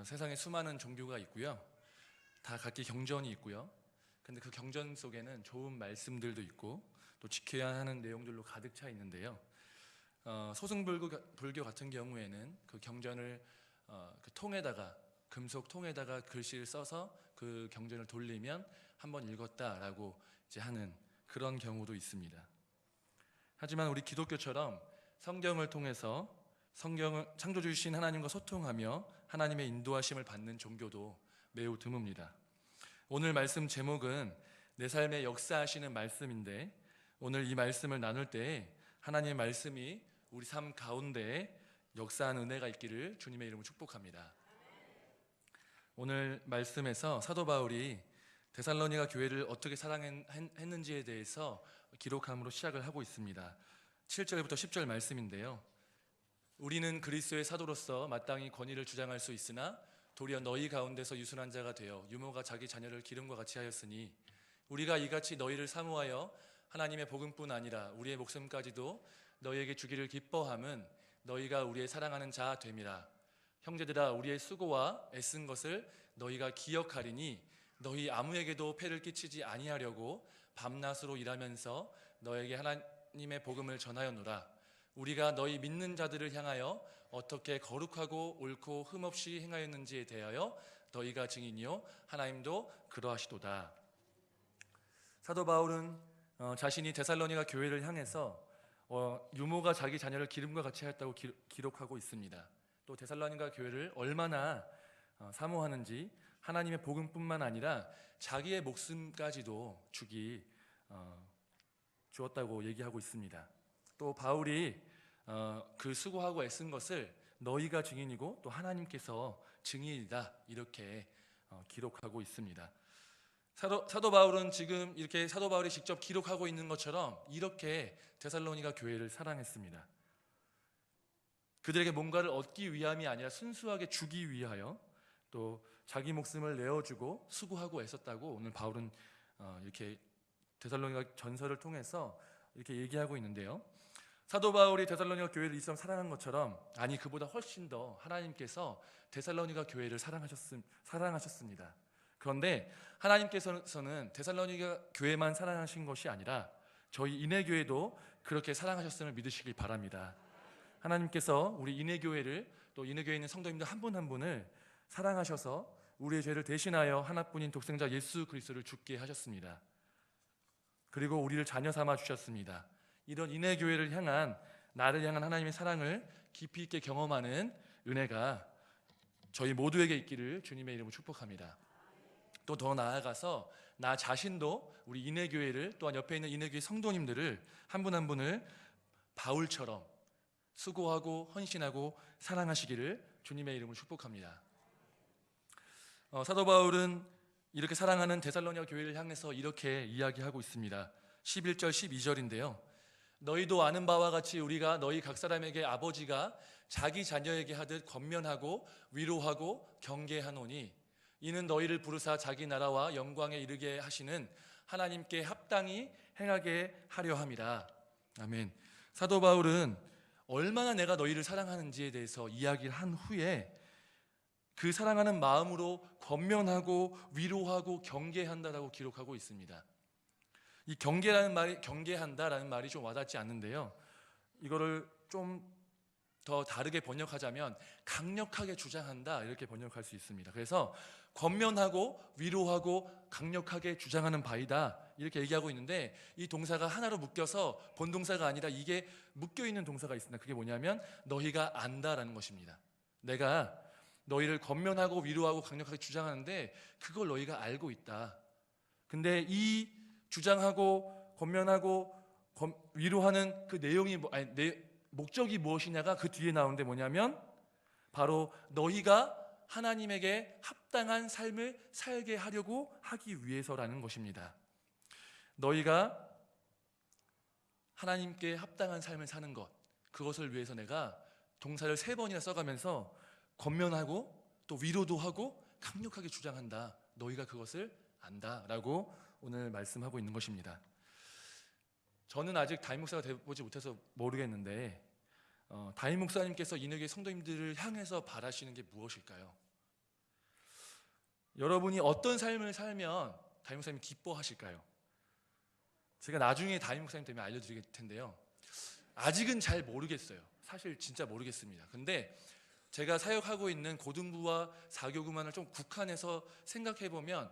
세상에 수많은 종교가 있고요. 다 각기 경전이 있고요. 근데 그 경전 속에는 좋은 말씀들도 있고 또 지켜야 하는 내용들로 가득 차 있는데요. 소승불교 같은 경우에는 그 경전을 그 통에다가 금속 통에다가 글씨를 써서 그 경전을 돌리면 한번 읽었다라고 이제 하는 그런 경우도 있습니다. 하지만 우리 기독교처럼 성경을 통해서 성경을 창조주이신 하나님과 소통하며 하나님의 인도하심을 받는 종교도 매우 드뭅니다. 오늘 말씀 제목은 내 삶에 역사하시는 말씀인데, 오늘 이 말씀을 나눌 때 하나님의 말씀이 우리 삶 가운데 역사한 은혜가 있기를 주님의 이름으로 축복합니다. 오늘 말씀에서 사도 바울이 데살로니가 교회를 어떻게 사랑했는지에 대해서 기록함으로 시작을 하고 있습니다. 7절부터 10절 말씀인데요. 우리는 그리스도의 사도로서 마땅히 권위를 주장할 수 있으나 도리어 너희 가운데서 유순한 자가 되어 유모가 자기 자녀를 기름과 같이 하였으니 우리가 이같이 너희를 사모하여 하나님의 복음뿐 아니라 우리의 목숨까지도 너희에게 주기를 기뻐함은 너희가 우리의 사랑하는 자 됨이라. 형제들아, 우리의 수고와 애쓴 것을 너희가 기억하리니 너희 아무에게도 폐를 끼치지 아니하려고 밤낮으로 일하면서 너에게 하나님의 복음을 전하였노라. 우리가 너희 믿는 자들을 향하여 어떻게 거룩하고 옳고 흠없이 행하였는지에 대하여 너희가 증인이요 하나님도 그러하시도다. 사도 바울은 자신이 데살로니가 교회를 향해서 유모가 자기 자녀를 기름과 같이 하였다고 기록하고 있습니다. 또 데살로니가 교회를 얼마나 사모하는지 하나님의 복음뿐만 아니라 자기의 목숨까지도 주었다고 얘기하고 있습니다. 또 바울이 그 수고하고 애쓴 것을 너희가 증인이고 또 하나님께서 증인이다 이렇게 기록하고 있습니다. 사도 바울은 지금 이렇게 사도 바울이 직접 기록하고 있는 것처럼 이렇게 데살로니가 교회를 사랑했습니다. 그들에게 뭔가를 얻기 위함이 아니라 순수하게 주기 위하여 또 자기 목숨을 내어주고 수고하고 애썼다고 오늘 바울은 이렇게 데살로니가 전서를 통해서 이렇게 얘기하고 있는데요. 사도 바울이 데살로니가 교회를 이처럼 사랑한 것처럼, 아니 그보다 훨씬 더 하나님께서 데살로니가 교회를 사랑하셨습니다. 그런데 하나님께서는 데살로니가 교회만 사랑하신 것이 아니라 저희 인해교회도 그렇게 사랑하셨음을 믿으시길 바랍니다. 하나님께서 우리 인해교회를 또 인해교회에 있는 성도님들 한 분 한 분을 사랑하셔서 우리의 죄를 대신하여 하나뿐인 독생자 예수 그리스도를 죽게 하셨습니다. 그리고 우리를 자녀 삼아 주셨습니다. 이런 인해교회를 향한, 나를 향한 하나님의 사랑을 깊이 있게 경험하는 은혜가 저희 모두에게 있기를 주님의 이름으로 축복합니다. 또 더 나아가서 나 자신도 우리 인해교회를, 또한 옆에 있는 인해교회 성도님들을 한 분 한 분을 바울처럼 수고하고 헌신하고 사랑하시기를 주님의 이름으로 축복합니다. 사도 바울은 이렇게 사랑하는 데살로니가 교회를 향해서 이렇게 이야기하고 있습니다. 11절 12절인데요. 너희도 아는 바와 같이 우리가 너희 각 사람에게 아버지가 자기 자녀에게 하듯 권면하고 위로하고 경계하노니 이는 너희를 부르사 자기 나라와 영광에 이르게 하시는 하나님께 합당히 행하게 하려 함이라. 아멘. 사도 바울은 얼마나 내가 너희를 사랑하는지에 대해서 이야기를 한 후에 그 사랑하는 마음으로 권면하고 위로하고 경계한다라고 기록하고 있습니다. 이 경계한다라는 말이 좀 와닿지 않는데요. 이거를 좀 더 다르게 번역하자면 강력하게 주장한다 이렇게 번역할 수 있습니다. 그래서 권면하고 위로하고 강력하게 주장하는 바이다 이렇게 얘기하고 있는데, 이 동사가 하나로 묶여서 본동사가 아니라 이게 묶여있는 동사가 있습니다. 그게 뭐냐면 너희가 안다라는 것입니다. 내가 너희를 권면하고 위로하고 강력하게 주장하는데 그걸 너희가 알고 있다. 근데 이 주장하고 권면하고 위로하는 그 내용이 목적이 무엇이냐가 그 뒤에 나오는데 뭐냐면 바로 너희가 하나님에게 합당한 삶을 살게 하려고 하기 위해서라는 것입니다. 너희가 하나님께 합당한 삶을 사는 것, 그것을 위해서 내가 동사를 3번이나 써가면서 권면하고 또 위로도 하고 강력하게 주장한다. 너희가 그것을 안다라고 오늘 말씀하고 있는 것입니다. 저는 아직 담임 목사가 되어보지 못해서 모르겠는데 담임 목사님께서 인해교회 성도님들을 향해서 바라시는 게 무엇일까요? 여러분이 어떤 삶을 살면 담임 목사님이 기뻐하실까요? 제가 나중에 담임 목사님 되면 알려드릴 텐데요. 아직은 잘 모르겠어요. 사실 진짜 모르겠습니다. 근데 제가 사역하고 있는 고등부와 4교구만을 좀 국한해서 생각해보면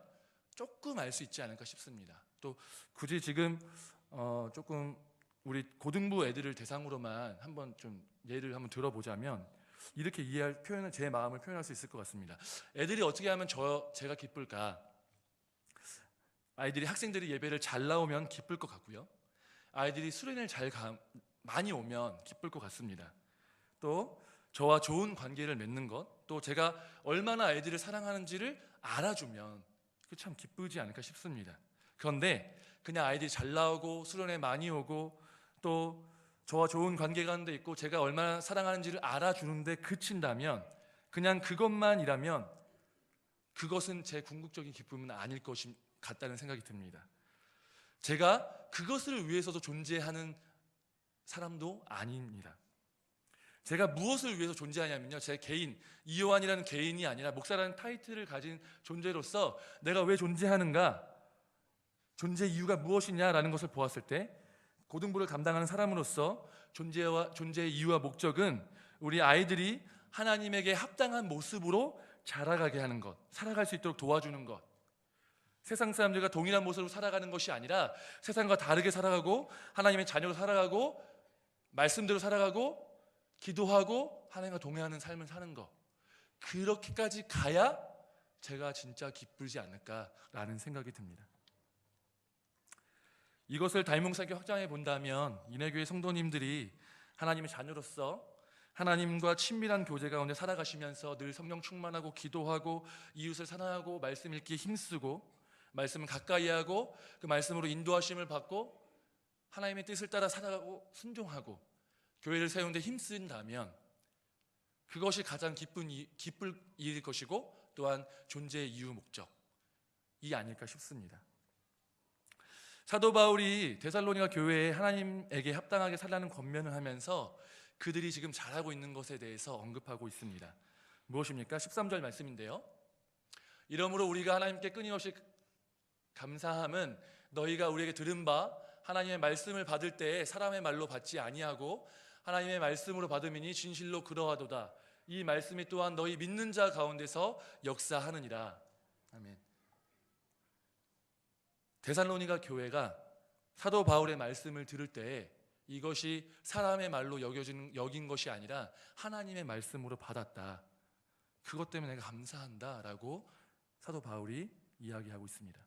조금 알 수 있지 않을까 싶습니다. 또 굳이 지금 조금 우리 고등부 애들을 대상으로만 한번 좀 예를 한번 들어보자면 이렇게 표현을, 제 마음을 표현할 수 있을 것 같습니다. 애들이 어떻게 하면 제가 기쁠까? 아이들이, 학생들이 예배를 잘 나오면 기쁠 것 같고요. 아이들이 수련회를 많이 오면 기쁠 것 같습니다. 또 저와 좋은 관계를 맺는 것, 또 제가 얼마나 아이들을 사랑하는지를 알아주면 참 기쁘지 않을까 싶습니다. 그런데 그냥 아이들이 잘 나오고 수련회 많이 오고 또 저와 좋은 관계가 하는 데 있고 제가 얼마나 사랑하는지를 알아주는데 그친다면, 그냥 그것만이라면 그것은 제 궁극적인 기쁨은 아닐 것 같다는 생각이 듭니다. 제가 그것을 위해서도 존재하는 사람도 아닙니다. 제가 무엇을 위해서 존재하냐면요, 제 개인, 이요한이라는 개인이 아니라 목사라는 타이틀을 가진 존재로서 내가 왜 존재하는가, 존재 이유가 무엇이냐라는 것을 보았을 때 고등부를 담당하는 사람으로서 존재의 이유와 목적은 우리 아이들이 하나님에게 합당한 모습으로 자라가게 하는 것, 살아갈 수 있도록 도와주는 것, 세상 사람들과 동일한 모습으로 살아가는 것이 아니라 세상과 다르게 살아가고 하나님의 자녀로 살아가고 말씀대로 살아가고 기도하고 하나님과 동행하는 삶을 사는 것, 그렇게까지 가야 제가 진짜 기쁘지 않을까라는 생각이 듭니다. 이것을 담임 목사님께 확장해 본다면 인해교회 성도님들이 하나님의 자녀로서 하나님과 친밀한 교제 가운데 살아가시면서 늘 성령 충만하고 기도하고 이웃을 사랑하고 말씀 읽기에 힘쓰고 말씀을 가까이 하고 그 말씀으로 인도하심을 받고 하나님의 뜻을 따라 살아가고 순종하고 교회를 세우는 데 힘쓴다면 그것이 가장 기쁠 일일 것이고 또한 존재의 이유 목적이 아닐까 싶습니다. 사도 바울이 데살로니가 교회에 하나님에게 합당하게 살라는 권면을 하면서 그들이 지금 잘하고 있는 것에 대해서 언급하고 있습니다. 무엇입니까? 13절 말씀인데요. 이러므로 우리가 하나님께 끊임없이 감사함은 너희가 우리에게 들은 바 하나님의 말씀을 받을 때에 사람의 말로 받지 아니하고 하나님의 말씀으로 받음이니 진실로 그러하도다. 이 말씀이 또한 너희 믿는 자 가운데서 역사하느니라. 아멘. 데살로니가 교회가 사도 바울의 말씀을 들을 때에 이것이 사람의 말로 여긴 것이 아니라 하나님의 말씀으로 받았다. 그것 때문에 내가 감사한다라고 사도 바울이 이야기하고 있습니다.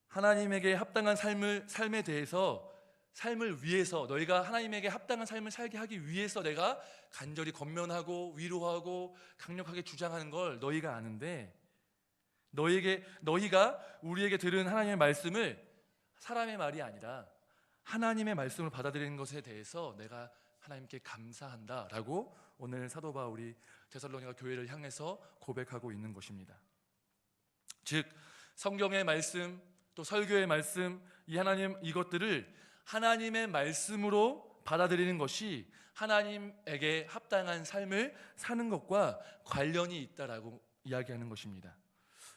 하나님에게 합당한 삶에 대해서, 삶을 위해서, 너희가 하나님에게 합당한 삶을 살게 하기 위해서 내가 간절히 권면하고 위로하고 강력하게 주장하는 걸 너희가 아는데, 너희가 우리에게 들은 하나님의 말씀을 사람의 말이 아니라 하나님의 말씀을 받아들이는 것에 대해서 내가 하나님께 감사한다라고 오늘 사도 바울이 데살로니가 교회를 향해서 고백하고 있는 것입니다. 즉 성경의 말씀, 또 설교의 말씀, 이것들을 하나님의 말씀으로 받아들이는 것이 하나님에게 합당한 삶을 사는 것과 관련이 있다라고 이야기하는 것입니다.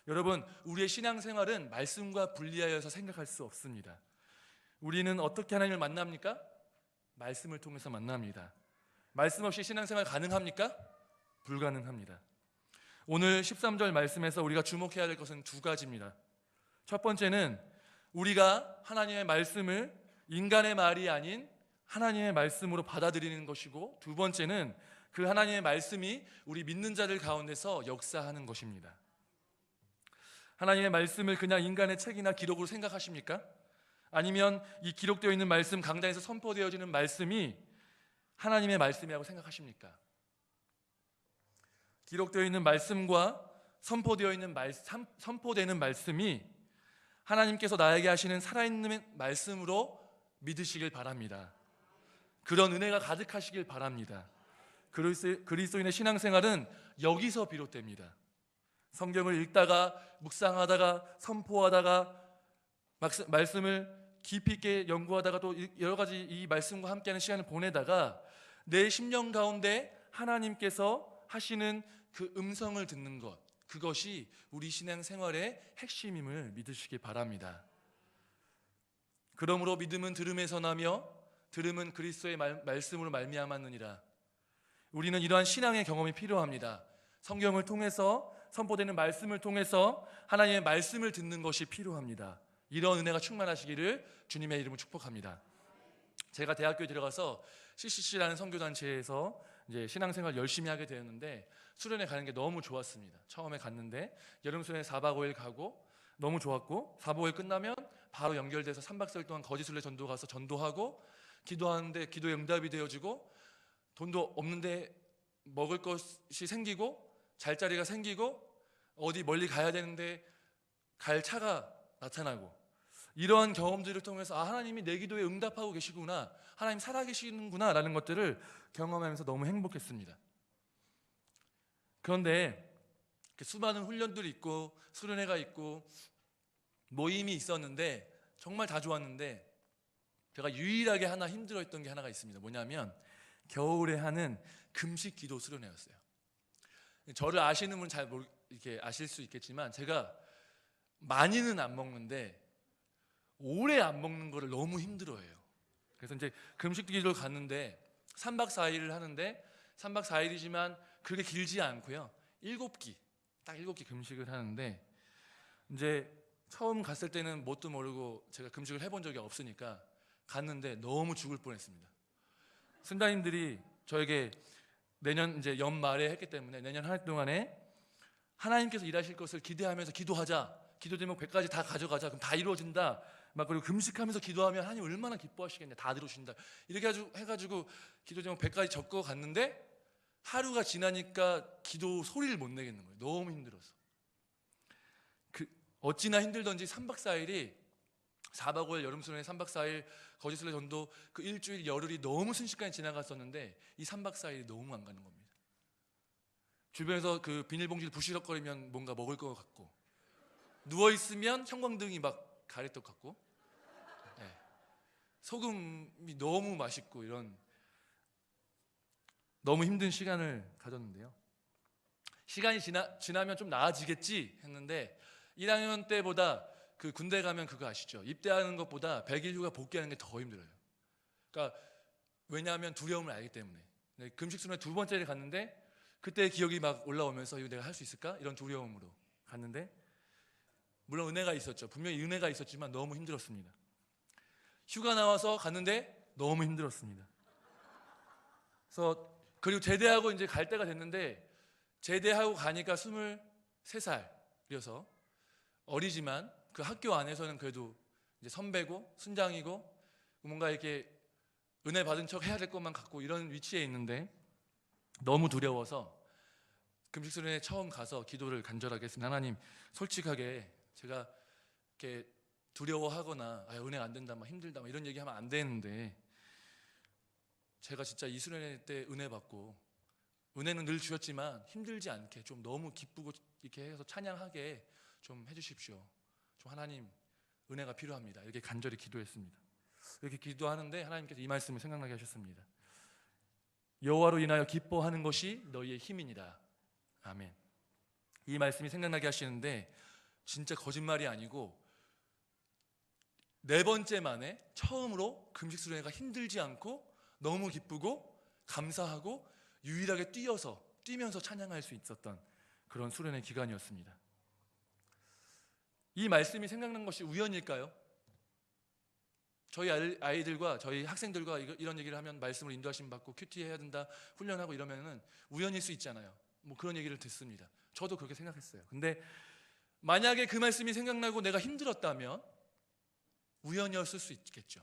여러분, 우리의 신앙생활은 말씀과 분리하여서 생각할 수 없습니다. 우리는 어떻게 하나님을 만납니까? 말씀을 통해서 만납니다. 말씀 없이 신앙생활 가능합니까? 불가능합니다. 오늘 13절 말씀에서 우리가 주목해야 될 것은 두 가지입니다. 첫 번째는 우리가 하나님의 말씀을 인간의 말이 아닌 하나님의 말씀으로 받아들이는 것이고, 두 번째는 그 하나님의 말씀이 우리 믿는 자들 가운데서 역사하는 것입니다. 하나님의 말씀을 그냥 인간의 책이나 기록으로 생각하십니까? 아니면 이 기록되어 있는 말씀, 강단에서 선포되어지는 말씀이 하나님의 말씀이라고 생각하십니까? 기록되어 있는 말씀과 선포되는 말씀이 하나님께서 나에게 하시는 살아있는 말씀으로 믿으시길 바랍니다. 그런 은혜가 가득하시길 바랍니다. 그리스도인의 신앙생활은 여기서 비롯됩니다. 성경을 읽다가 묵상하다가 선포하다가 말씀을 깊이 있게 연구하다가 또 여러 가지 이 말씀과 함께하는 시간을 보내다가 내 심령 가운데 하나님께서 하시는 그 음성을 듣는 것, 그것이 우리 신앙생활의 핵심임을 믿으시기 바랍니다. 그러므로 믿음은 들음에서 나며 들음은 그리스도의 말씀으로 말미암았느니라. 우리는 이러한 신앙의 경험이 필요합니다. 성경을 통해서 선포되는 말씀을 통해서 하나님의 말씀을 듣는 것이 필요합니다. 이런 은혜가 충만하시기를 주님의 이름으로 축복합니다. 제가 대학교에 들어가서 CCC라는 선교단체에서 이제 신앙생활 열심히 하게 되었는데 수련회 가는 게 너무 좋았습니다. 처음에 갔는데 여름 수련회 4박 5일 가고 너무 좋았고 4박 5일 끝나면 바로 연결돼서 3박 4일 동안 거짓순례 전도 가서 전도하고 기도하는데 기도에 응답이 되어지고 돈도 없는데 먹을 것이 생기고 잘 자리가 생기고 어디 멀리 가야 되는데 갈 차가 나타나고 이러한 경험들을 통해서 하나님이 내 기도에 응답하고 계시구나, 하나님 살아계시는구나 라는 것들을 경험하면서 너무 행복했습니다. 그런데 수많은 훈련들이 있고 수련회가 있고 모임이 있었는데 정말 다 좋았는데 제가 유일하게 하나 힘들어했던 게 하나가 있습니다. 뭐냐면 겨울에 하는 금식 기도 수련회였어요. 저를 아시는 분은 잘 이렇게 아실 수 있겠지만 제가 많이는 안 먹는데 오래 안 먹는 거를 너무 힘들어해요. 그래서 이제 금식 기도를 갔는데 3박 4일을 하는데 3박 4일이지만 그렇게 길지 않고요. 7끼, 딱 7끼 금식을 하는데 이제 처음 갔을 때는 뭣도 모르고 제가 금식을 해본 적이 없으니까 갔는데 너무 죽을 뻔했습니다. 선장님들이 저에게 내년 이제 연말에 했기 때문에 내년 한 해 동안에 하나님께서 일하실 것을 기대하면서 기도하자, 기도 제목 100가지 다 가져가자, 그럼 다 이루어진다, 막 그리고 금식하면서 기도하면 하나님 얼마나 기뻐하시겠냐, 다 들어주신다, 이렇게 해가지고 기도 제목 100가지 적고 갔는데 하루가 지나니까 기도 소리를 못 내겠는 거예요. 너무 힘들어서. 어찌나 힘들던지 3박 4일이 4박 5일 여름수련회 3박 4일 거짓순례 전도 그 일주일 열흘이 너무 순식간에 지나갔었는데 이 3박 4일이 너무 안 가는 겁니다. 주변에서 그 비닐봉지를 부시럭거리면 뭔가 먹을 것 같고 누워있으면 형광등이 막 가릴 것 같고 소금이 너무 맛있고 이런 너무 힘든 시간을 가졌는데요. 시간이 지나면 좀 나아지겠지 했는데 1학년 때보다 그 군대 가면 그거 아시죠? 입대하는 것보다 100일 휴가 복귀하는 게 더 힘들어요. 그러니까 왜냐하면 두려움을 알기 때문에. 금식순회 2번째를 갔는데 그때 기억이 막 올라오면서 이거 내가 할 수 있을까? 이런 두려움으로 갔는데 물론 은혜가 있었죠. 분명히 은혜가 있었지만 너무 힘들었습니다. 휴가 나와서 갔는데 너무 힘들었습니다. 그래서 그리고 제대하고 이제 갈 때가 됐는데 제대하고 가니까 23살이어서 어리지만 그 학교 안에서는 그래도 이제 선배고 순장이고 뭔가 이렇게 은혜 받은 척 해야 될 것만 같고 이런 위치에 있는데 너무 두려워서 금식수련회 처음 가서 기도를 간절하게 했습니다. 하나님, 솔직하게 제가 이렇게 두려워하거나 은혜 안 된다, 막 힘들다, 막 이런 얘기하면 안 되는데 제가 진짜 이 수련회 때 은혜 받고 은혜는 늘 주셨지만 힘들지 않게 좀 너무 기쁘고 이렇게 해서 찬양하게 좀 해주십시오. 좀 하나님 은혜가 필요합니다. 이렇게 간절히 기도했습니다. 이렇게 기도하는데 하나님께서 이 말씀을 생각나게 하셨습니다. 여호와로 인하여 기뻐하는 것이 너희의 힘이니라. 아멘. 이 말씀이 생각나게 하시는데 진짜 거짓말이 아니고 4번째 만에 처음으로 금식 수련회가 힘들지 않고 너무 기쁘고 감사하고 유일하게 뛰면서 찬양할 수 있었던 그런 수련회 기간이었습니다. 이 말씀이 생각난 것이 우연일까요? 저희 아이들과 저희 학생들과 이런 얘기를 하면 말씀을 인도하심 받고 큐티 해야 된다, 훈련하고 이러면은 우연일 수 있잖아요. 뭐 그런 얘기를 듣습니다. 저도 그렇게 생각했어요. 근데 만약에 그 말씀이 생각나고 내가 힘들었다면 우연이었을 수 있겠죠.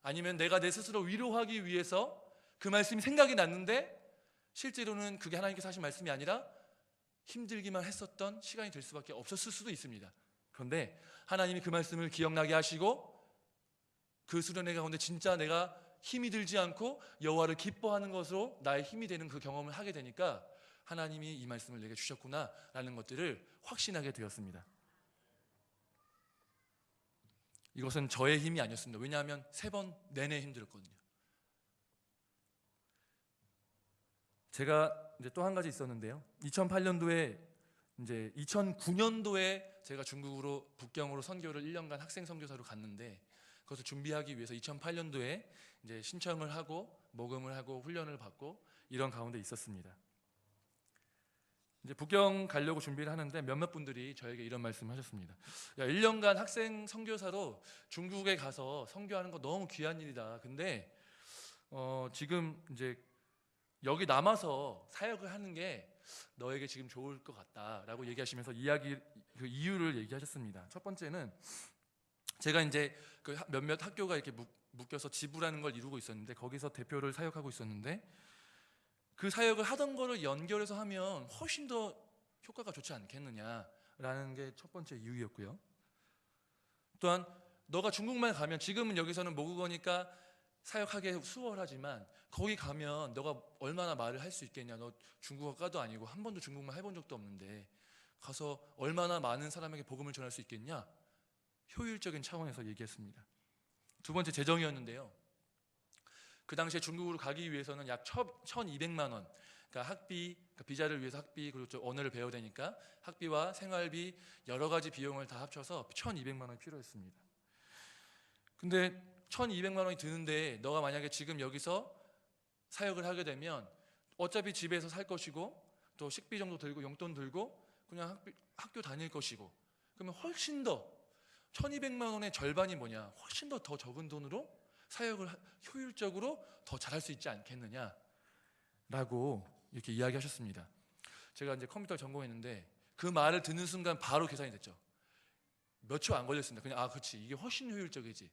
아니면 내가 내 스스로 위로하기 위해서 그 말씀이 생각이 났는데 실제로는 그게 하나님께서 하신 말씀이 아니라 힘들기만 했었던 시간이 될 수밖에 없었을 수도 있습니다. 그런데 하나님이 그 말씀을 기억나게 하시고 그 수련회 가운데 진짜 내가 힘이 들지 않고 여호와를 기뻐하는 것으로 나의 힘이 되는 그 경험을 하게 되니까 하나님이 이 말씀을 내게 주셨구나 라는 것들을 확신하게 되었습니다. 이것은 저의 힘이 아니었습니다. 왜냐하면 3번 내내 힘들었거든요. 제가 이제 또 한 가지 있었는데요. 2008년도에 이제 2009년도에 제가 중국으로 북경으로 선교를 1년간 학생 선교사로 갔는데, 그것을 준비하기 위해서 2008년도에 이제 신청을 하고 모금을 하고 훈련을 받고 이런 가운데 있었습니다. 이제 북경 가려고 준비를 하는데 몇몇 분들이 저에게 이런 말씀을 하셨습니다. 야, 1년간 학생 선교사로 중국에 가서 선교하는 거 너무 귀한 일이다. 근데 지금 이제 여기 남아서 사역을 하는 게 너에게 지금 좋을 것 같다라고 얘기하시면서 그 이유를 얘기하셨습니다. 첫 번째는 제가 이제 그 몇몇 학교가 이렇게 묶여서 지부라는 걸 이루고 있었는데, 거기서 대표를 사역하고 있었는데, 그 사역을 하던 거를 연결해서 하면 훨씬 더 효과가 좋지 않겠느냐라는 게 첫 번째 이유였고요. 또한 너가 중국만 가면, 지금은 여기서는 모국어니까 사역하기 수월하지만 거기 가면 너가 얼마나 말을 할 수 있겠냐. 너 중국어과도 아니고 한 번도 중국말 해본 적도 없는데 가서 얼마나 많은 사람에게 복음을 전할 수 있겠냐. 효율적인 차원에서 얘기했습니다. 두 번째, 재정이었는데요. 그 당시에 중국으로 가기 위해서는 약 1,200만 원, 그러니까 학비, 그러니까 비자를 위해서 학비, 그리고 또 언어를 배워야 되니까 학비와 생활비 여러 가지 비용을 다 합쳐서 1,200만 원이 필요했습니다. 근데 1,200만 원이 드는데 너가 만약에 지금 여기서 사역을 하게 되면 어차피 집에서 살 것이고 또 식비 정도 들고 용돈 들고 그냥 학교 다닐 것이고, 그러면 훨씬 더 1,200만 원의 절반이 뭐냐, 훨씬 더 적은 돈으로 사역을 효율적으로 더 잘할 수 있지 않겠느냐라고 이렇게 이야기하셨습니다. 제가 이제 컴퓨터를 전공했는데 그 말을 듣는 순간 바로 계산이 됐죠. 몇 초 안 걸렸습니다. 그냥 그렇지, 이게 훨씬 효율적이지.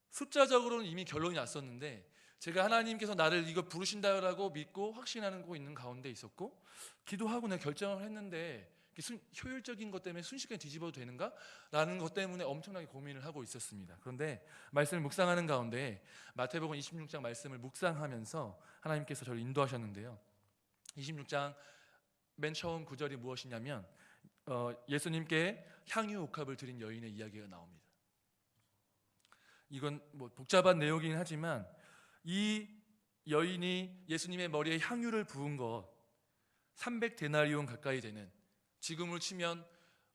숫자적으로는 이미 결론이 났었는데 제가 하나님께서 나를 이거 부르신다라고 믿고 확신하고 있는 가운데 있었고, 기도하고 내가 결정을 했는데 효율적인 것 때문에 순식간에 뒤집어도 되는가? 라는 것 때문에 엄청나게 고민을 하고 있었습니다. 그런데 말씀을 묵상하는 가운데 마태복음 26장 말씀을 묵상하면서 하나님께서 저를 인도하셨는데요. 26장 맨 처음 구절이 무엇이냐면 예수님께 향유 옥합을 드린 여인의 이야기가 나옵니다. 이건 뭐 복잡한 내용이긴 하지만 이 여인이 예수님의 머리에 향유를 부은 것 300데나리온 가까이 되는, 지금으로 치면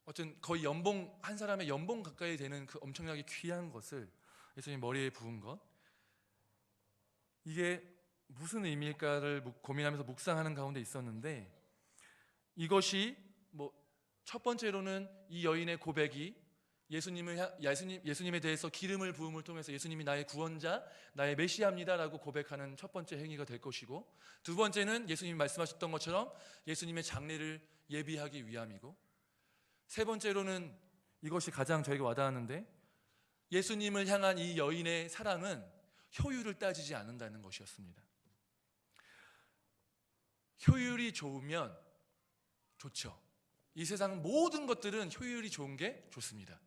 어떤 거의 연봉, 한 사람의 연봉 가까이 되는 그 엄청나게 귀한 것을 예수님 머리에 부은 것, 이게 무슨 의미일까를 고민하면서 묵상하는 가운데 있었는데, 이것이 뭐 첫 번째로는 이 여인의 고백이 예수님에 대해서 기름을 부음을 통해서 예수님이 나의 구원자, 나의 메시아입니다라고 고백하는 첫 번째 행위가 될 것이고, 두 번째는 예수님이 말씀하셨던 것처럼 예수님의 장례를 예비하기 위함이고, 세 번째로는 이것이 가장 저에게 와닿았는데, 예수님을 향한 이 여인의 사랑은 효율을 따지지 않는다는 것이었습니다. 효율이 좋으면 좋죠. 이 세상 모든 것들은 효율이 좋은 게 좋습니다.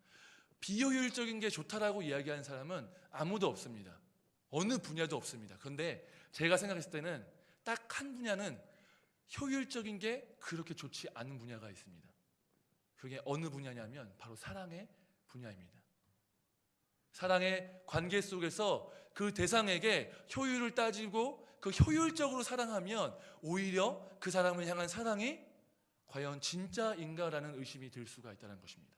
비효율적인 게 좋다라고 이야기하는 사람은 아무도 없습니다. 어느 분야도 없습니다. 그런데 제가 생각했을 때는 딱 한 분야는 효율적인 게 그렇게 좋지 않은 분야가 있습니다. 그게 어느 분야냐면 바로 사랑의 분야입니다. 사랑의 관계 속에서 그 대상에게 효율을 따지고 그 효율적으로 사랑하면 오히려 그 사람을 향한 사랑이 과연 진짜인가라는 의심이 들 수가 있다는 것입니다.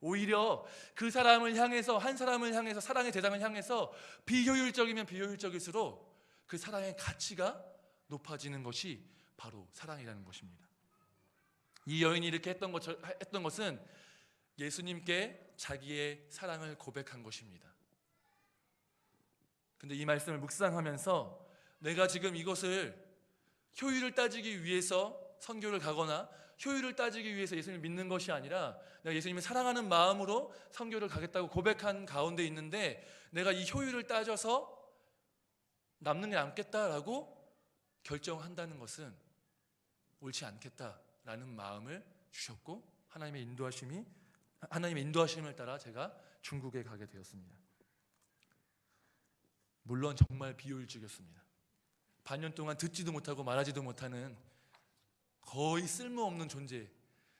오히려 그 사람을 향해서, 한 사람을 향해서, 사랑의 대상을 향해서 비효율적이면 비효율적일수록 그 사랑의 가치가 높아지는 것이 바로 사랑이라는 것입니다. 이 여인이 이렇게 했던 것은 예수님께 자기의 사랑을 고백한 것입니다. 근데 이 말씀을 묵상하면서 내가 지금 이것을 효율을 따지기 위해서 선교를 가거나 효율을 따지기 위해서 예수님을 믿는 것이 아니라 내가 예수님을 사랑하는 마음으로 선교를 가겠다고 고백한 가운데 있는데, 내가 이 효율을 따져서 남는 게 남겠다라고 결정한다는 것은 옳지 않겠다라는 마음을 주셨고, 하나님의 인도하심을 따라 제가 중국에 가게 되었습니다. 물론 정말 비효율적이었습니다. 반년 동안 듣지도 못하고 말하지도 못하는 거의 쓸모없는 존재,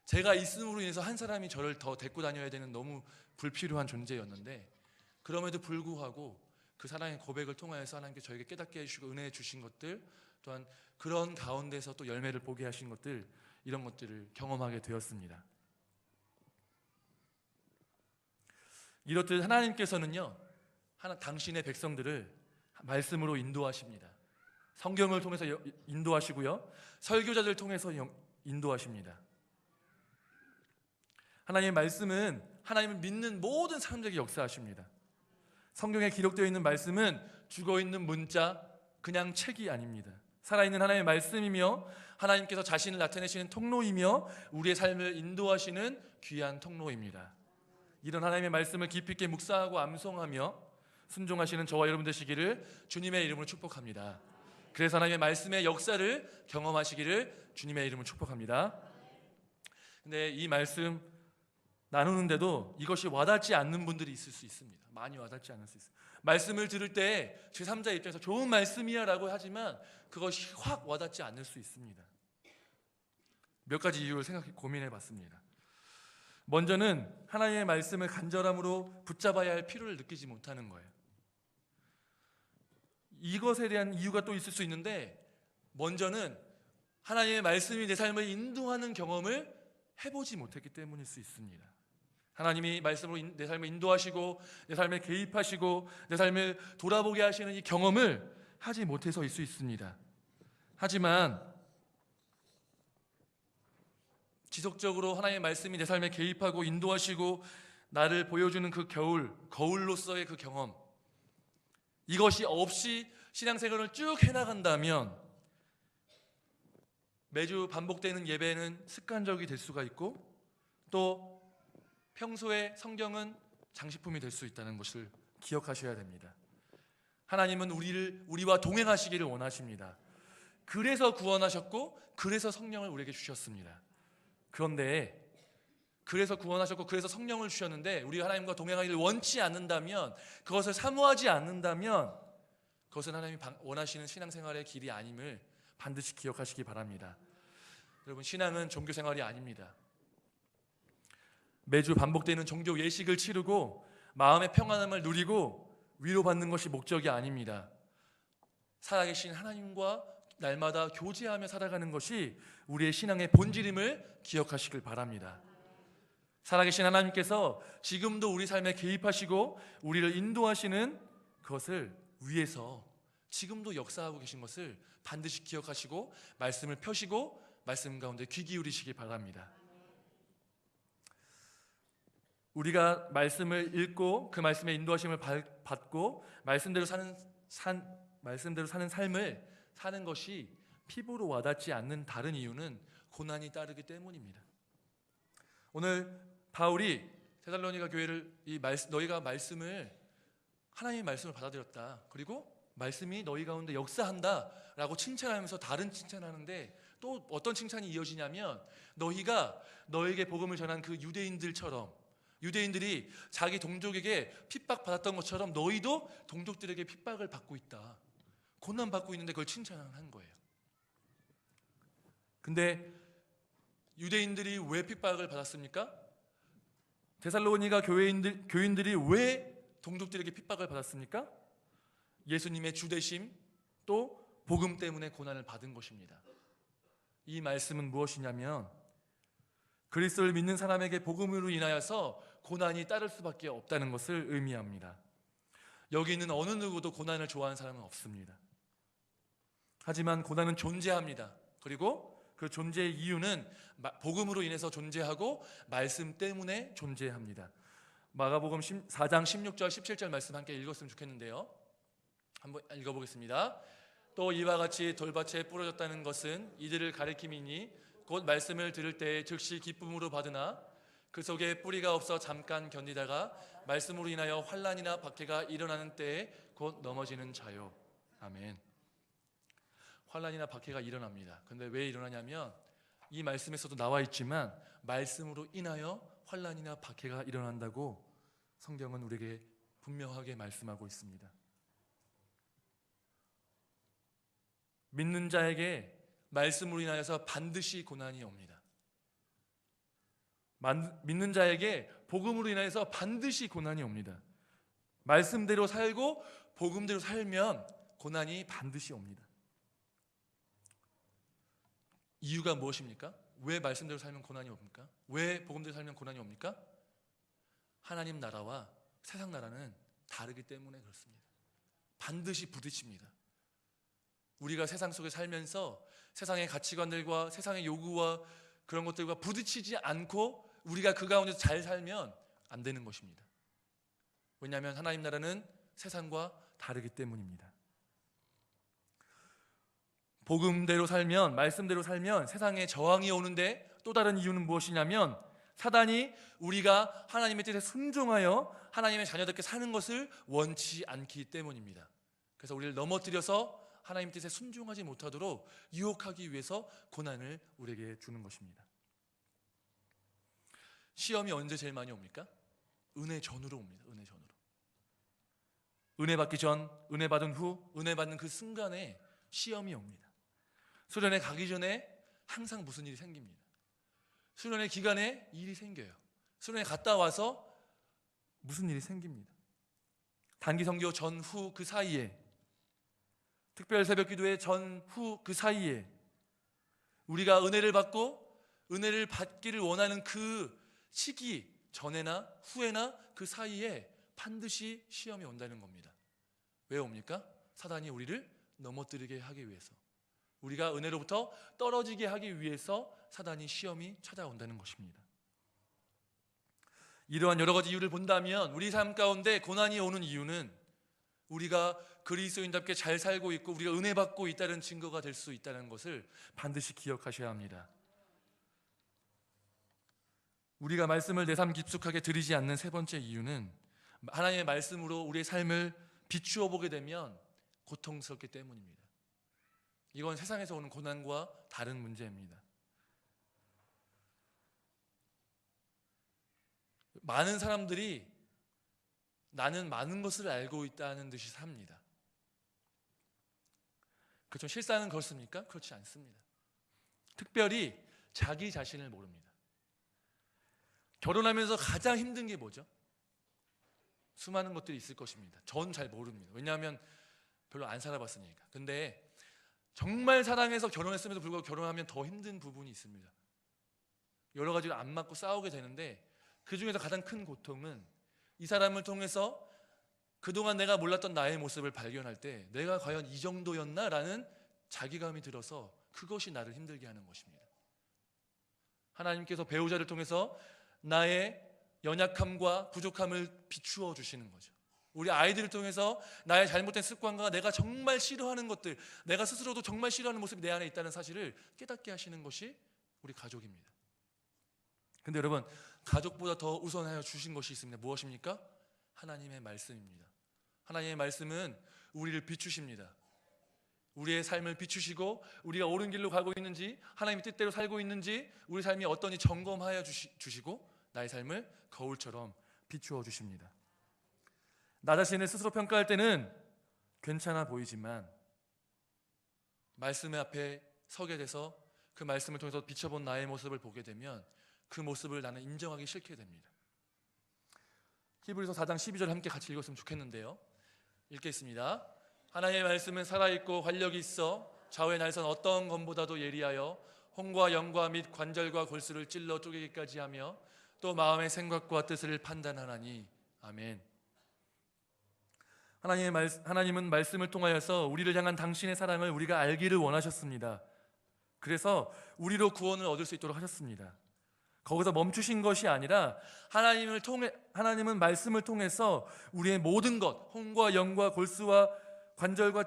제가 있음으로 인해서 한 사람이 저를 더 데리고 다녀야 되는 너무 불필요한 존재였는데, 그럼에도 불구하고 그 사랑의 고백을 통하여서 하나님께 저에게 깨닫게 해주시고 은혜 주신 것들, 또한 그런 가운데서 또 열매를 보게 하신 것들, 이런 것들을 경험하게 되었습니다. 이렇듯 하나님께서는요, 당신의 백성들을 말씀으로 인도하십니다. 성경을 통해서 인도하시고요, 설교자들을 통해서 인도하십니다. 하나님의 말씀은 하나님을 믿는 모든 사람들에게 역사하십니다. 성경에 기록되어 있는 말씀은 죽어있는 문자, 그냥 책이 아닙니다. 살아있는 하나님의 말씀이며 하나님께서 자신을 나타내시는 통로이며 우리의 삶을 인도하시는 귀한 통로입니다. 이런 하나님의 말씀을 깊이 있게 묵상하고 암송하며 순종하시는 저와 여러분 되시기를 주님의 이름으로 축복합니다. 그래서 하나님의 말씀의 역사를 경험하시기를 주님의 이름으로 축복합니다. 근데 이 말씀 나누는데도 이것이 와닿지 않는 분들이 있을 수 있습니다. 많이 와닿지 않을 수 있어요. 말씀을 들을 때 제3자의 입장에서 좋은 말씀이야 라고 하지만 그것이 확 와닿지 않을 수 있습니다. 몇 가지 이유를 고민해 봤습니다. 먼저는 하나님의 말씀을 간절함으로 붙잡아야 할 필요를 느끼지 못하는 거예요. 이것에 대한 이유가 또 있을 수 있는데, 먼저는 하나님의 말씀이 내 삶을 인도하는 경험을 해보지 못했기 때문일 수 있습니다. 하나님이 말씀으로 내 삶을 인도하시고 내 삶에 개입하시고 내 삶을 돌아보게 하시는 이 경험을 하지 못해서일 수 있습니다. 하지만 지속적으로 하나님의 말씀이 내 삶에 개입하고 인도하시고 나를 보여주는 그 거울로서의 그 경험, 이것이 없이 신앙생활을 쭉 해나간다면 매주 반복되는 예배는 습관적이 될 수가 있고, 또 평소에 성경은 장식품이 될 수 있다는 것을 기억하셔야 됩니다. 하나님은 우리와 동행하시기를 원하십니다. 그래서 구원하셨고 그래서 성령을 우리에게 주셨습니다. 그런데 그래서 구원하셨고 그래서 성령을 주셨는데 우리가 하나님과 동행하기를 원치 않는다면, 그것을 사모하지 않는다면 그것은 하나님이 원하시는 신앙생활의 길이 아님을 반드시 기억하시기 바랍니다. 여러분, 신앙은 종교생활이 아닙니다. 매주 반복되는 종교 예식을 치르고 마음의 평안함을 누리고 위로받는 것이 목적이 아닙니다. 살아계신 하나님과 날마다 교제하며 살아가는 것이 우리의 신앙의 본질임을 기억하시길 바랍니다. 살아계신 하나님께서 지금도 우리 삶에 개입하시고 우리를 인도하시는 것을 위해서 지금도 역사하고 계신 것을 반드시 기억하시고 말씀을 펴시고 말씀 가운데 귀 기울이시기 바랍니다. 우리가 말씀을 읽고 그 말씀의 인도하심을 받고 말씀대로 사는 삶을 사는 것이 피부로 와닿지 않는 다른 이유는 고난이 따르기 때문입니다. 오늘 바울이 데살로니가 교회를 너희가 하나님의 말씀을 받아들였다, 그리고 말씀이 너희 가운데 역사한다 라고 칭찬하면서 다른 칭찬을 하는데, 또 어떤 칭찬이 이어지냐면 너희가 너에게 복음을 전한 그 유대인들이 자기 동족에게 핍박받았던 것처럼 너희도 동족들에게 핍박을 받고 있다, 고난받고 있는데 그걸 칭찬한 거예요. 근데 유대인들이 왜 핍박을 받았습니까? 데살로니가 교인들이 왜 동족들에게 핍박을 받았습니까? 예수님의 주되심, 또 복음 때문에 고난을 받은 것입니다. 이 말씀은 무엇이냐면 그리스도를 믿는 사람에게 복음으로 인하여서 고난이 따를 수밖에 없다는 것을 의미합니다. 여기 있는 어느 누구도 고난을 좋아하는 사람은 없습니다. 하지만 고난은 존재합니다. 그리고 그 존재의 이유는 복음으로 인해서 존재하고 말씀 때문에 존재합니다. 마가복음 4장 16절 17절 말씀 함께 읽었으면 좋겠는데요, 한번 읽어보겠습니다. 또 이와 같이 돌밭에 뿌려졌다는 것은 이들을 가리킴이니 곧 말씀을 들을 때 즉시 기쁨으로 받으나 그 속에 뿌리가 없어 잠깐 견디다가 말씀으로 인하여 환난이나 박해가 일어나는 때에 곧 넘어지는 자요. 아멘. 환난이나 박해가 일어납니다. 그런데 왜 일어나냐면 이 말씀에서도 나와 있지만 말씀으로 인하여 환난이나 박해가 일어난다고 성경은 우리에게 분명하게 말씀하고 있습니다. 믿는 자에게 말씀으로 인하여서 반드시 고난이 옵니다. 믿는 자에게 복음으로 인하여서 반드시 고난이 옵니다. 말씀대로 살고 복음대로 살면 고난이 반드시 옵니다. 이유가 무엇입니까? 왜 말씀대로 살면 고난이 옵니까? 왜 복음대로 살면 고난이 옵니까? 하나님 나라와 세상 나라는 다르기 때문에 그렇습니다. 반드시 부딪힙니다. 우리가 세상 속에 살면서 세상의 가치관들과 세상의 요구와 그런 것들과 부딪히지 않고 우리가 그 가운데서 잘 살면 안 되는 것입니다. 왜냐하면 하나님 나라는 세상과 다르기 때문입니다. 복음대로 살면, 말씀대로 살면 세상에 저항이 오는데 또 다른 이유는 무엇이냐면 사단이 우리가 하나님의 뜻에 순종하여 하나님의 자녀답게 사는 것을 원치 않기 때문입니다. 그래서 우리를 넘어뜨려서 하나님 뜻에 순종하지 못하도록 유혹하기 위해서 고난을 우리에게 주는 것입니다. 시험이 언제 제일 많이 옵니까? 은혜 전후로 옵니다. 은혜 전후로. 은혜 받기 전, 은혜 받은 후, 은혜 받는 그 순간에 시험이 옵니다. 수련회 가기 전에 항상 무슨 일이 생깁니다. 수련회 기간에 일이 생겨요. 수련회 갔다 와서 무슨 일이 생깁니다. 단기 선교 전후 그 사이에, 특별 새벽 기도회 전후 그 사이에 우리가 은혜를 받고 은혜를 받기를 원하는 그 시기 전에나 후에나 그 사이에 반드시 시험이 온다는 겁니다. 왜 옵니까? 사단이 우리를 넘어뜨리게 하기 위해서, 우리가 은혜로부터 떨어지게 하기 위해서 사단이 시험이 찾아온다는 것입니다. 이러한 여러 가지 이유를 본다면 우리 삶 가운데 고난이 오는 이유는 우리가 그리스도인답게 잘 살고 있고 우리가 은혜 받고 있다는 증거가 될 수 있다는 것을 반드시 기억하셔야 합니다. 우리가 말씀을 내 삶 깊숙하게 들이지 않는 세 번째 이유는 하나님의 말씀으로 우리의 삶을 비추어 보게 되면 고통스럽기 때문입니다. 이건 세상에서 오는 고난과 다른 문제입니다. 많은 사람들이 나는 많은 것을 알고 있다는 듯이 삽니다. 그렇죠? 실상은 그렇습니까? 그렇지 않습니다. 특별히 자기 자신을 모릅니다. 결혼하면서 가장 힘든 게 뭐죠? 수많은 것들이 있을 것입니다. 전 잘 모릅니다. 왜냐하면 별로 안 살아봤으니까. 근데 정말 사랑해서 결혼했음에도 불구하고 결혼하면 더 힘든 부분이 있습니다. 여러 가지로 안 맞고 싸우게 되는데 그 중에서 가장 큰 고통은 이 사람을 통해서 그동안 내가 몰랐던 나의 모습을 발견할 때 내가 과연 이 정도였나? 라는 자기감이 들어서 그것이 나를 힘들게 하는 것입니다. 하나님께서 배우자를 통해서 나의 연약함과 부족함을 비추어 주시는 거죠. 우리 아이들을 통해서 나의 잘못된 습관과 내가 정말 싫어하는 것들, 내가 스스로도 정말 싫어하는 모습이 내 안에 있다는 사실을 깨닫게 하시는 것이 우리 가족입니다. 근데 여러분, 가족보다 더 우선하여 주신 것이 있습니다. 무엇입니까? 하나님의 말씀입니다. 하나님의 말씀은 우리를 비추십니다. 우리의 삶을 비추시고 우리가 옳은 길로 가고 있는지, 하나님의 뜻대로 살고 있는지, 우리 삶이 어떠니 점검하여 주시고 나의 삶을 거울처럼 비추어 주십니다. 나 자신을 스스로 평가할 때는 괜찮아 보이지만 말씀의 앞에 서게 돼서 그 말씀을 통해서 비춰본 나의 모습을 보게 되면 그 모습을 나는 인정하기 싫게 됩니다. 히브리서 4장 12절 함께 같이 읽었으면 좋겠는데요. 읽겠습니다. 하나님의 말씀은 살아있고 활력이 있어 좌우의 날선 어떤 검보다도 예리하여 혼과 영과 및 관절과 골수를 찔러 쪼개기까지 하며 또 마음의 생각과 뜻을 판단하나니. 아멘. 하나님은 말씀을 통하여서 우리를 향한 당신의 사랑을 우리가 알기를 원하셨습니다. 그래서 우리로 구원을 얻을 수 있도록 하셨습니다. 거기서 멈추신 것이 아니라 하나님은 말씀을 통해서 우리의 모든 것, 혼과 영과 골수와 관절과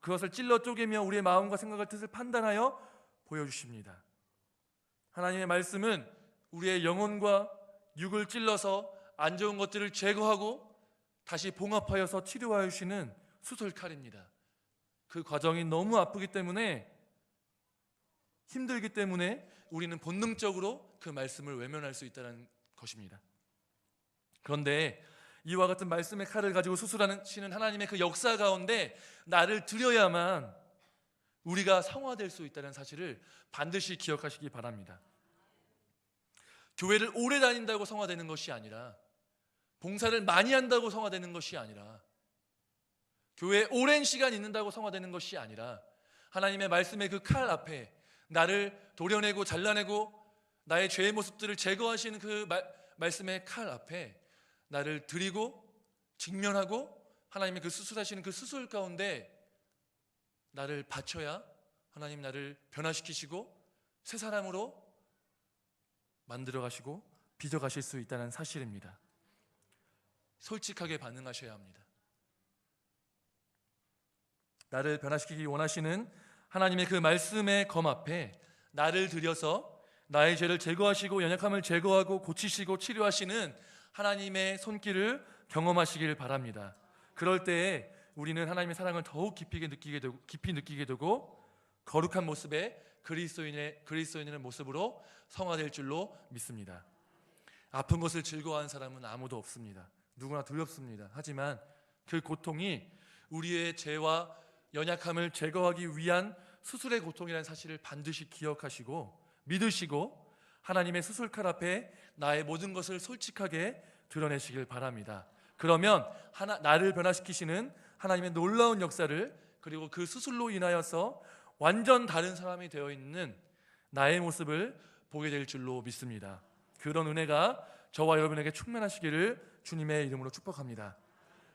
그것을 찔러 쪼개며 우리의 마음과 생각과 뜻을 판단하여 보여주십니다. 하나님의 말씀은 우리의 영혼과 육을 찔러서 안 좋은 것들을 제거하고 다시 봉합하여서 치료하여 주시는 수술칼입니다. 그 과정이 너무 아프기 때문에, 힘들기 때문에 우리는 본능적으로 그 말씀을 외면할 수 있다는 것입니다. 그런데 이와 같은 말씀의 칼을 가지고 수술하시는 하나님의 그 역사 가운데 나를 드려야만 우리가 성화될 수 있다는 사실을 반드시 기억하시기 바랍니다. 교회를 오래 다닌다고 성화되는 것이 아니라, 봉사를 많이 한다고 성화되는 것이 아니라, 교회에 오랜 시간 있는다고 성화되는 것이 아니라 하나님의 말씀의 그 칼 앞에 나를 도려내고 잘라내고 나의 죄의 모습들을 제거하시는 그 말씀의 칼 앞에 나를 드리고 직면하고 하나님의 그 수술하시는 그 수술 가운데 나를 바쳐야 하나님 나를 변화시키시고 새 사람으로 만들어 가시고 빚어 가실 수 있다는 사실입니다. 솔직하게 반응하셔야 합니다. 나를 변화시키기 원하시는 하나님의 그 말씀의 검 앞에 나를 들여서 나의 죄를 제거하시고 연약함을 제거하고 고치시고 치료하시는 하나님의 손길을 경험하시길 바랍니다. 그럴 때에 우리는 하나님의 사랑을 더욱 깊이 느끼게 되고 거룩한 모습의 그리스도인의 모습으로 성화될 줄로 믿습니다. 아픈 것을 즐거워하는 사람은 아무도 없습니다. 누구나 두렵습니다. 하지만 그 고통이 우리의 죄와 연약함을 제거하기 위한 수술의 고통이라는 사실을 반드시 기억하시고 믿으시고 하나님의 수술칼 앞에 나의 모든 것을 솔직하게 드러내시길 바랍니다. 그러면 나를 변화시키시는 하나님의 놀라운 역사를, 그리고 그 수술로 인하여서 완전 다른 사람이 되어 있는 나의 모습을 보게 될 줄로 믿습니다. 그런 은혜가 저와 여러분에게 충만하시기를 주님의 이름으로 축복합니다.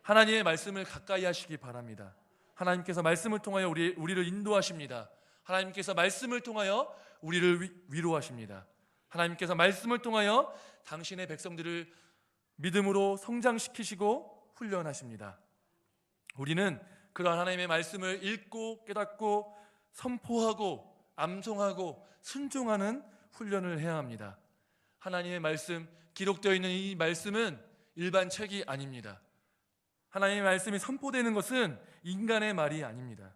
하나님의 말씀을 가까이 하시기 바랍니다. 하나님께서 말씀을 통하여 우리를 인도하십니다. 하나님께서 말씀을 통하여 우리를 위로하십니다. 하나님께서 말씀을 통하여 당신의 백성들을 믿음으로 성장시키시고 훈련하십니다. 우리는 그러한 하나님의 말씀을 읽고 깨닫고 선포하고 암송하고 순종하는 훈련을 해야 합니다. 하나님의 말씀, 기록되어 있는 이 말씀은 일반 책이 아닙니다. 하나님의 말씀이 선포되는 것은 인간의 말이 아닙니다.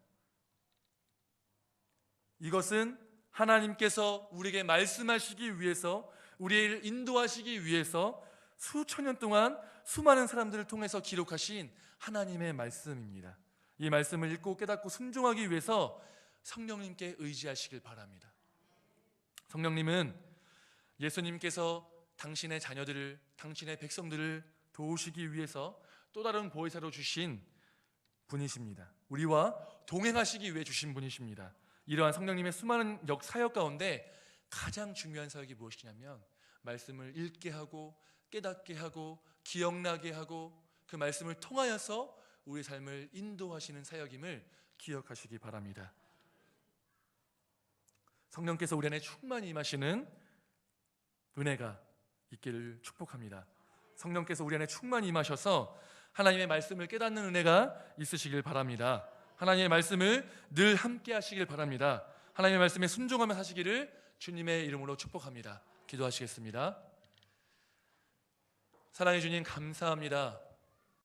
이것은 하나님께서 우리에게 말씀하시기 위해서, 우리를 인도하시기 위해서 수천 년 동안 수많은 사람들을 통해서 기록하신 하나님의 말씀입니다. 이 말씀을 읽고 깨닫고 순종하기 위해서 성령님께 의지하시길 바랍니다. 성령님은 예수님께서 당신의 자녀들을, 당신의 백성들을 도우시기 위해서 또 다른 보혜사로 주신 분이십니다. 우리와 동행하시기 위해 주신 분이십니다. 이러한 성령님의 수많은 사역 가운데 가장 중요한 사역이 무엇이냐면 말씀을 읽게 하고 깨닫게 하고 기억나게 하고 그 말씀을 통하여서 우리 삶을 인도하시는 사역임을 기억하시기 바랍니다. 성령께서 우리 안에 충만히 임하시는 은혜가 있기를 축복합니다. 성령께서 우리 안에 충만히 임하셔서 하나님의 말씀을 깨닫는 은혜가 있으시길 바랍니다. 하나님의 말씀을 늘 함께 하시길 바랍니다. 하나님의 말씀에 순종하며 사시기를 주님의 이름으로 축복합니다. 기도하시겠습니다. 사랑해 주님 감사합니다.